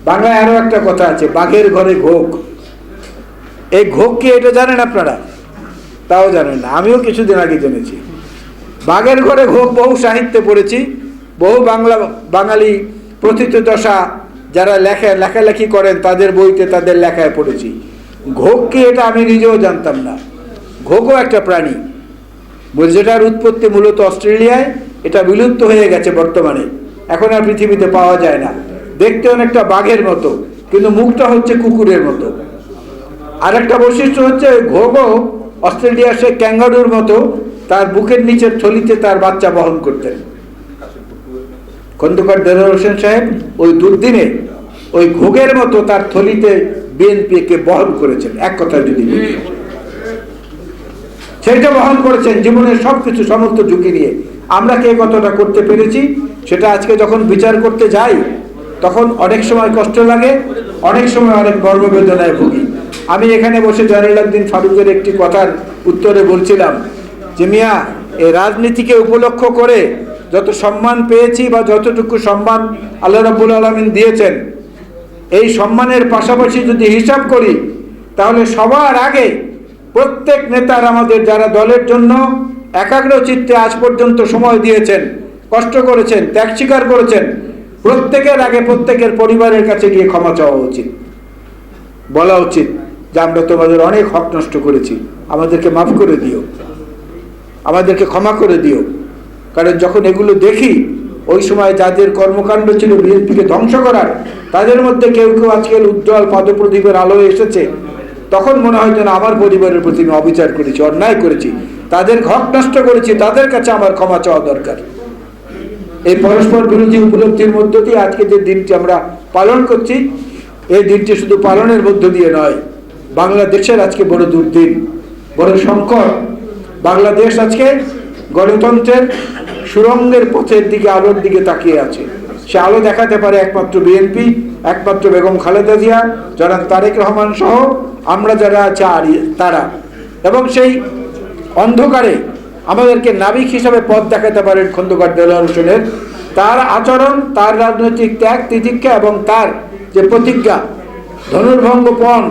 বাংলায় আরো একটা কথা আছে, বাঘের ঘরে ঘোক। এই ঘোক কি এটা জানেন আপনারা? তাও জানেন না, আমিও কিছুদিন আগে জেনেছি। বাঘের ঘরে ঘোক বহু সাহিত্যে পড়েছি, বহু বাঙালি প্রথিতযশা যারা লেখালেখি করেন তাদের বইতে, তাদের লেখায় পড়েছি। ঘোক কি এটা আমি নিজেও জানতাম না। ঘোকও একটা প্রাণী, যেটার উৎপত্তি মূলত অস্ট্রেলিয়ায়। এটা বিলুপ্ত হয়ে গেছে বর্তমানে, এখন আর পৃথিবীতে পাওয়া যায় না। দেখতে অনেকটা বাঘের মতো, কিন্তু মুখটা হচ্ছে কুকুরের মতো। আর একটা বৈশিষ্ট্য হচ্ছে ঘোকও অস্ট্রেলিয়ার সে ক্যাঙ্গারুর মতো তার বুকের নিচের থলিতে তার বাচ্চা বহন করতেন। খন্দকার দেলোয়ার হোসেন সাহেব ওই দুর্দিনে ওই ঘোগের মতো তার থলিতে বিএনপিকে বহন করেছেন। এক কথা যদি বলি, সেটা বহন করেছেন জীবনের সবকিছু, সমস্ত ঝুঁকি নিয়ে। আমরা কে কতটা করতে পেরেছি সেটা আজকে যখন বিচার করতে যাই তখন অনেক সময় কষ্ট লাগে, অনেক সময় অনেক গর্ববেদনায় ভুগি। আমি এখানে বসে জয়নুলাবদিন ফারুকের একটি কথার উত্তরে বলছিলাম যে, মিয়া, এই রাজনীতিকে উপলক্ষ করে যত সম্মান পেয়েছি বা যতটুকু সম্মান আল্লাহ রাব্বুল আলামিন দিয়েছেন, এই সম্মানের পাশাপাশি যদি হিসাব করি তাহলে সবার আগে প্রত্যেক নেতার, আমাদের যারা দলের জন্য একাগ্র চিত্তে আজ পর্যন্ত সময় দিয়েছেন, কষ্ট করেছেন, ত্যাগ স্বীকার করেছেন, প্রত্যেকের আগে প্রত্যেকের পরিবারের কাছে গিয়ে ক্ষমা চাওয়া উচিত। বলা উচিত যে আমরা তোমাদের অনেক হক নষ্ট করেছি, আমাদেরকে মাফ করে দিও, আমাদেরকে ক্ষমা করে দিও। কারণ যখন এগুলো দেখি, ওই সময় যাদের কর্মকাণ্ড ছিল বিএনপিকে ধ্বংস করার, তাদের মধ্যে কেউ কেউ আজকের উজ্জ্বল পদপ্রদীপের আলোয় এসেছে, তখন মনে হয় যেন আমার পরিবারের প্রতি আমি অবিচার করেছি, অন্যায় করেছি, তাদের হক নষ্ট করেছি, তাদের কাছে আমার ক্ষমা চাওয়া দরকার। এই পরস্পর বিরোধী উপলব্ধির মধ্য দিয়ে আজকে যে দিনটি আমরা পালন করছি, এই দিনটি শুধু পালনের মধ্য দিয়ে নয়, বাংলাদেশের আজকে বড় দুর্দিন, বড় সংকট। বাংলাদেশ আজকে গণতন্ত্রের সুরঙ্গের পথের দিকে, আলোর দিকে তাকিয়ে আছে। সে আলো দেখাতে পারে একমাত্র বিএনপি, একমাত্র বেগম খালেদা জিয়া, জনাব তারেক রহমান সহ আমরা যারা আছি তারা। এবং সেই অন্ধকারে আমাদেরকে নাবিক হিসাবে পথ দেখাতে পারেন খন্দকার দেলোয়ার হোসেনের। তার আচরণ, তার রাজনৈতিক ত্যাগ তিতিক্ষা এবং তার যে প্রতিজ্ঞা, ধনুর্ভঙ্গপণ,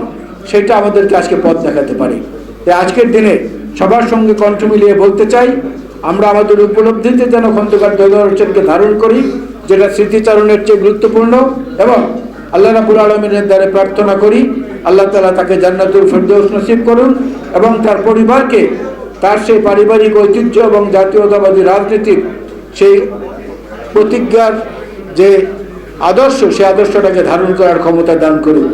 সেটা আমাদেরকে আজকে পথ দেখাতে পারে। তাই আজকের দিনে সবার সঙ্গে কণ্ঠ মিলিয়ে বলতে চাই, আমরা আমাদের উপলব্ধিতে যেন খন্দকার দেলোয়ার হোসেনকে ধারণ করি, যেটা স্মৃতিচারণের চেয়ে গুরুত্বপূর্ণ। এবং আল্লাহ রাব্বুল আলামিনের দ্বারা প্রার্থনা করি আল্লাহ তাআলা তাকে জান্নাতুল ফেরদৌস নসিব করুন এবং তার পরিবারকে তার সেই পারিবারিক ঐতিহ্য এবং জাতীয়তাবাদী রাজনীতির সেই প্রতিজ্ঞার যে আদর্শ, সেই আদর্শটাকে ধারণ করার ক্ষমতা দান করুন।